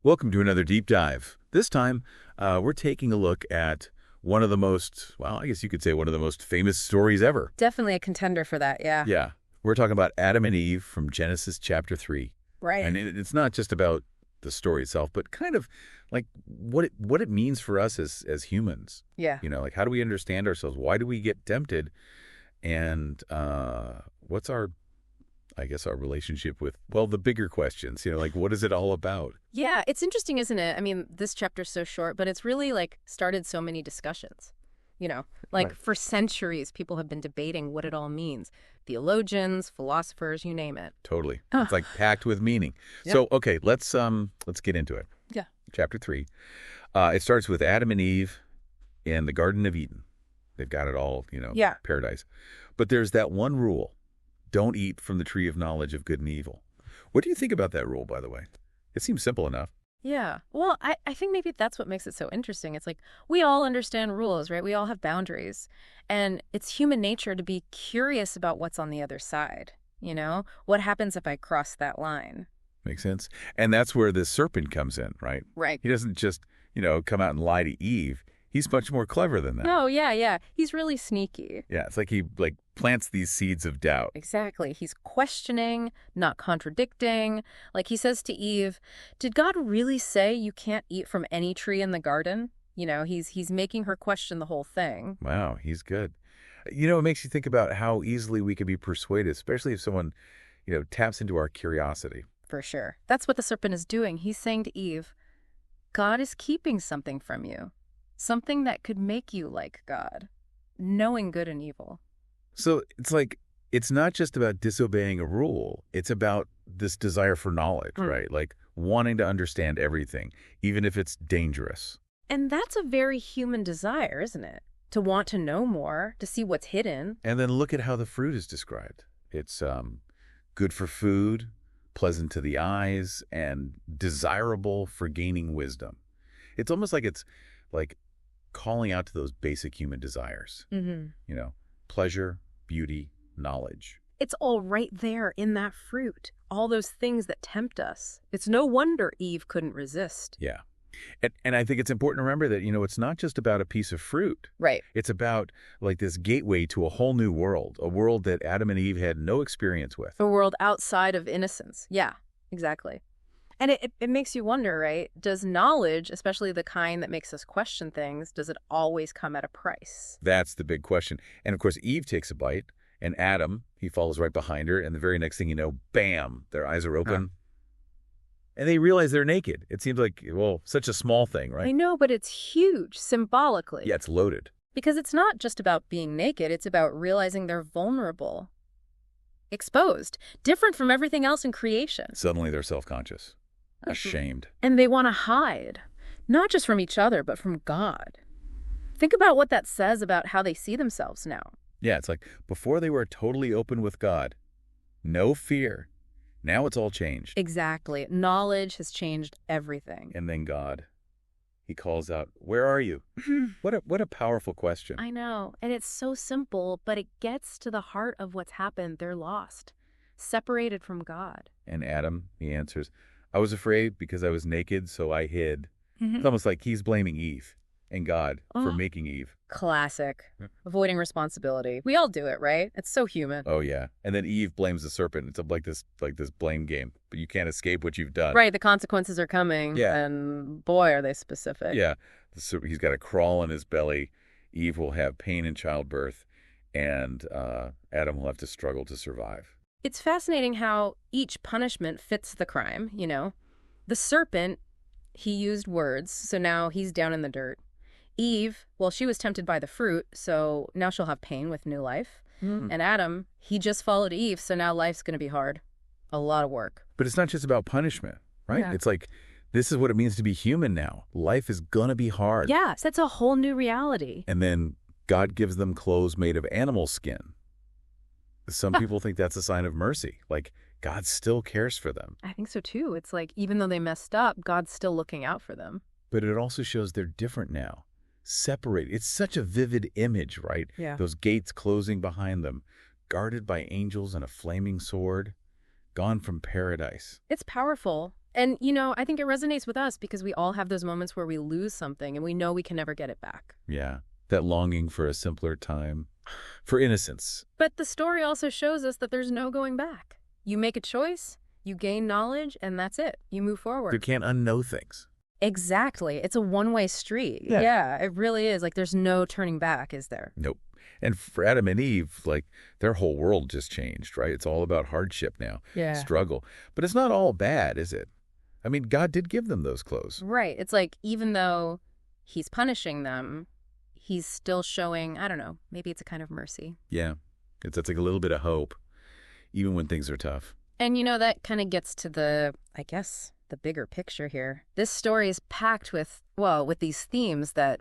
Welcome to another deep dive. This time, we're taking a look at one of the most, well, I guess you could say one of the most famous stories ever. Definitely a contender for that, yeah. Yeah. We're talking about Adam and Eve from Genesis chapter 3. Right. And it's not just about the story itself, but kind of like what it means for us as humans. Yeah. You know, like how do we understand ourselves? Why do we get tempted? And what's our relationship with, well, the bigger questions, like what is it all about? Yeah, it's interesting, isn't it? I mean, this chapter's so short, but it's really started so many discussions. Right. For centuries, people have been debating what it all means. Theologians, philosophers, you name it. Totally. Oh. It's like packed with meaning. Yep. So, okay, let's get into it. Yeah. Chapter 3. It starts with Adam and Eve in the Garden of Eden. They've got it all, Yeah. paradise. But there's that one rule. Don't eat from the tree of knowledge of good and evil. What do you think about that rule, by the way? It seems simple enough. Yeah. Well, I think maybe that's what makes it so interesting. It's like we all understand rules, right? We all have boundaries. And it's human nature to be curious about what's on the other side. What happens if I cross that line? Makes sense? And that's where the serpent comes in, right? Right. He doesn't just, come out and lie to Eve. He's much more clever than that. Oh, yeah. He's really sneaky. Yeah, it's like he plants these seeds of doubt. Exactly. He's questioning, not contradicting. Like he says to Eve, did God really say you can't eat from any tree in the garden? He's making her question the whole thing. Wow, he's good. It makes you think about how easily we can be persuaded, especially if someone, taps into our curiosity. For sure. That's what the serpent is doing. He's saying to Eve, God is keeping something from you. Something that could make you like God, knowing good and evil. So it's not just about disobeying a rule. It's about this desire for knowledge, right? Like wanting to understand everything, even if it's dangerous. And that's a very human desire, isn't it? To want to know more, to see what's hidden. And then look at how the fruit is described. It's good for food, pleasant to the eyes, and desirable for gaining wisdom. It's almost like it's like calling out to those basic human desires. Mm-hmm. Pleasure, beauty, knowledge. It's all right there in that fruit. All those things that tempt us. It's no wonder Eve couldn't resist. Yeah. And I think it's important to remember that, it's not just about a piece of fruit. Right. It's about like this gateway to a whole new world, a world that Adam and Eve had no experience with. A world outside of innocence. Yeah, exactly. And it makes you wonder, right? Does knowledge, especially the kind that makes us question things, does it always come at a price? That's the big question. And of course, Eve takes a bite, and Adam, he follows right behind her, and the very next thing you know, bam, their eyes are open. And they realize they're naked. It seems like, well, such a small thing, right? I know, but it's huge, symbolically. Yeah, it's loaded. Because it's not just about being naked, it's about realizing they're vulnerable, exposed, different from everything else in creation. Suddenly they're self-conscious. Ashamed. And they want to hide, not just from each other, but from God. Think about what that says about how they see themselves now. Yeah, it's like before they were totally open with God, no fear. Now it's all changed. Exactly. Knowledge has changed everything. And then God, he calls out, where are you? What a powerful question. I know. And it's so simple, but it gets to the heart of what's happened. They're lost, separated from God. And Adam, he answers, I was afraid because I was naked, so I hid. It's almost like he's blaming Eve and God for making Eve. Classic. Avoiding responsibility. We all do it, right? It's so human. Oh, yeah. And then Eve blames the serpent. It's like this blame game. But you can't escape what you've done. Right. The consequences are coming. Yeah. And boy, are they specific. Yeah. He's got a crawl in his belly. Eve will have pain in childbirth. And Adam will have to struggle to survive. It's fascinating how each punishment fits the crime, The serpent, he used words, so now he's down in the dirt. Eve, well, she was tempted by the fruit, so now she'll have pain with new life. And Adam, he just followed Eve, so now life's going to be hard. A lot of work. But it's not just about punishment, right? Yeah. It's like, this is what it means to be human now. Life is going to be hard. Yeah, so that's a whole new reality. And then God gives them clothes made of animal skin. Some people think that's a sign of mercy. Like, God still cares for them. I think so, too. It's like, even though they messed up, God's still looking out for them. But it also shows they're different now. Separated. It's such a vivid image, right? Yeah. Those gates closing behind them, guarded by angels and a flaming sword, gone from paradise. It's powerful. And, I think it resonates with us because we all have those moments where we lose something and we know we can never get it back. Yeah, that longing for a simpler time, for innocence. But the story also shows us that there's no going back. You make a choice, you gain knowledge, and that's it. You move forward. You can't unknow things. Exactly. It's a one-way street. Yeah. Yeah, it really is. Like, there's no turning back, is there? Nope. And for Adam and Eve, like, their whole world just changed, right? It's all about hardship now, Yeah. struggle. But it's not all bad, is it? I mean, God did give them those clothes. Right. It's like, even though he's punishing them, he's still showing, I don't know, maybe it's a kind of mercy. Yeah. It's like a little bit of hope, even when things are tough. And, that kind of gets to the bigger picture here. This story is packed with these themes that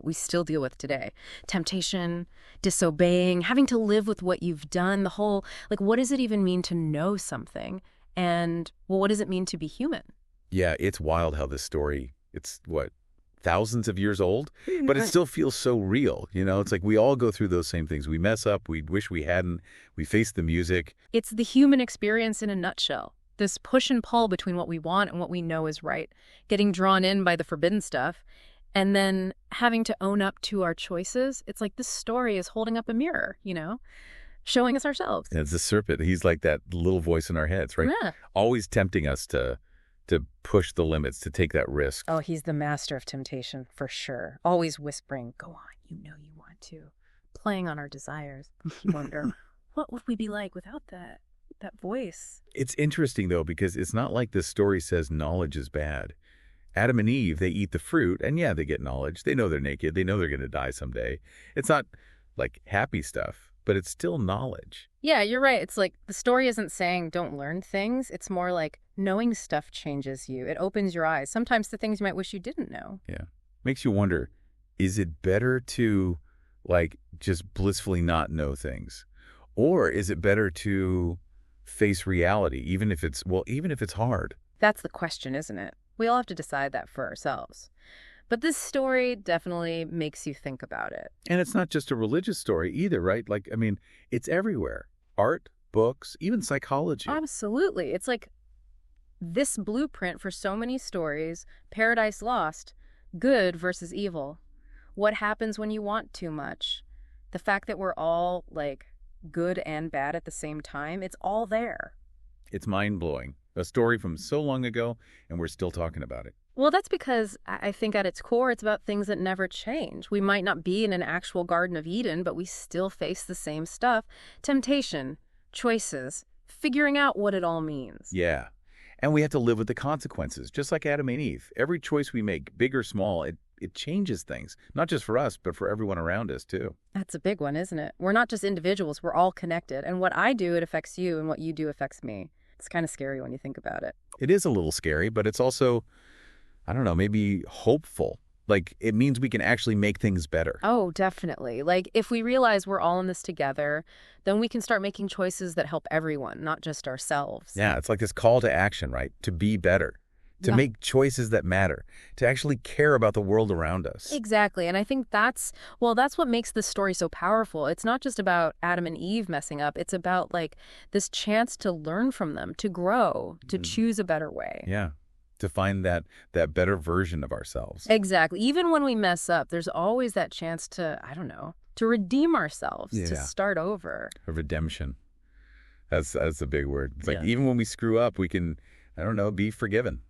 we still deal with today. Temptation, disobeying, having to live with what you've done, the whole, like, what does it even mean to know something? And, what does it mean to be human? Yeah, it's wild how this story, it's thousands of years old, but it still feels so real. It's like we all go through those same things. We mess up, we wish we hadn't, we face the music. It's the human experience in a nutshell. This push and pull between what we want and what we know is right, getting drawn in by the forbidden stuff, and then having to own up to our choices. It's like this story is holding up a mirror, showing us ourselves. And it's the serpent. He's like that little voice in our heads, right? Yeah. Always tempting us to push the limits, to take that risk. Oh, he's the master of temptation, for sure. Always whispering, go on, you want to. Playing on our desires. You wonder, what would we be like without that voice? It's interesting, though, because it's not like this story says knowledge is bad. Adam and Eve, they eat the fruit, and yeah, they get knowledge. They know they're naked. They know they're going to die someday. It's not like happy stuff, but it's still knowledge. Yeah, you're right. It's like the story isn't saying don't learn things. It's more like knowing stuff changes you. It opens your eyes, sometimes to things you might wish you didn't know. Yeah. Makes you wonder, is it better to just blissfully not know things? Or is it better to face reality, even if it's hard? That's the question, isn't it? We all have to decide that for ourselves. But this story definitely makes you think about it. And it's not just a religious story either, right? It's everywhere. Art, books, even psychology. Absolutely. It's like this blueprint for so many stories, Paradise Lost, good versus evil. What happens when you want too much? The fact that we're all good and bad at the same time, it's all there. It's mind-blowing. A story from so long ago, and we're still talking about it. Well, that's because I think at its core, it's about things that never change. We might not be in an actual Garden of Eden, but we still face the same stuff. Temptation, choices, figuring out what it all means. Yeah. And we have to live with the consequences, just like Adam and Eve. Every choice we make, big or small, it changes things. Not just for us, but for everyone around us, too. That's a big one, isn't it? We're not just individuals. We're all connected. And what I do, it affects you, and what you do affects me. It's kind of scary when you think about it. It is a little scary, but it's also, I don't know, maybe hopeful. It means we can actually make things better. Oh, definitely. If we realize we're all in this together, then we can start making choices that help everyone, not just ourselves. Yeah, it's like this call to action, right? To be better, to make choices that matter, to actually care about the world around us. Exactly. And I think that's what makes this story so powerful. It's not just about Adam and Eve messing up. It's about this chance to learn from them, to grow, to choose a better way. Yeah. To find that better version of ourselves. Exactly. Even when we mess up, there's always that chance to, I don't know, to redeem ourselves, to start over. A redemption. That's a big word. It's even when we screw up, we can, I don't know, be forgiven.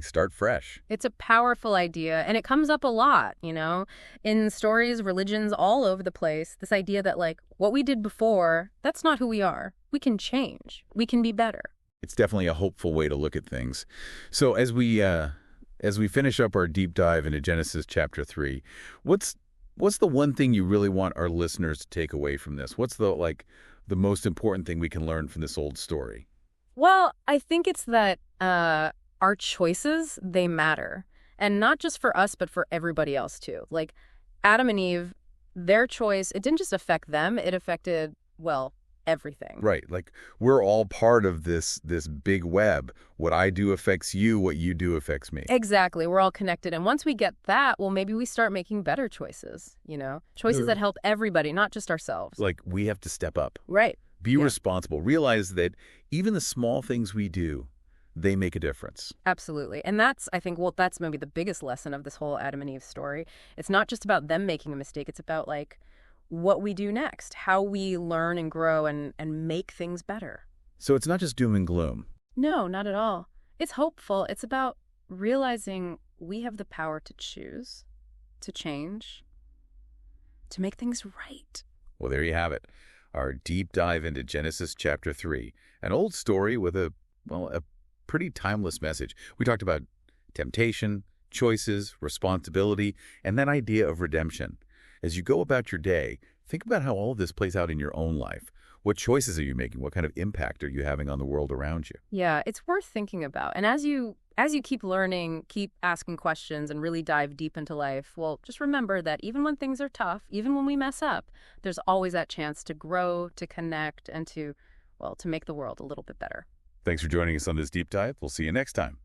Start fresh. It's a powerful idea, and it comes up a lot, in stories, religions, all over the place. This idea that, what we did before, that's not who we are. We can change. We can be better. It's definitely a hopeful way to look at things. So as we finish up our deep dive into Genesis chapter 3, what's the one thing you really want our listeners to take away from this? What's the most important thing we can learn from this old story? Well, I think it's that our choices, they matter. And not just for us, but for everybody else too. Adam and Eve, their choice, it didn't just affect them, it affected, everything. Right. We're all part of this big web. What I do affects you. What you do affects me. Exactly. We're all connected. And once we get that, maybe we start making better choices, choices that help everybody, not just ourselves. We have to step up. Right. Be responsible. Realize that even the small things we do, they make a difference. Absolutely. And that's, I think, well, that's maybe the biggest lesson of this whole Adam and Eve story. It's not just about them making a mistake. It's about, like, what we do next, how we learn and grow and make things better. So it's not just doom and gloom. No, not at all. It's hopeful. It's about realizing we have the power to choose, to change, to make things right. Well, there you have it. Our deep dive into Genesis chapter 3. An old story with a pretty timeless message. We talked about temptation, choices, responsibility, and that idea of redemption. As you go about your day, think about how all of this plays out in your own life. What choices are you making? What kind of impact are you having on the world around you? Yeah, it's worth thinking about. And as you keep learning, keep asking questions, and really dive deep into life, well, just remember that even when things are tough, even when we mess up, there's always that chance to grow, to connect, and to make the world a little bit better. Thanks for joining us on this deep dive. We'll see you next time.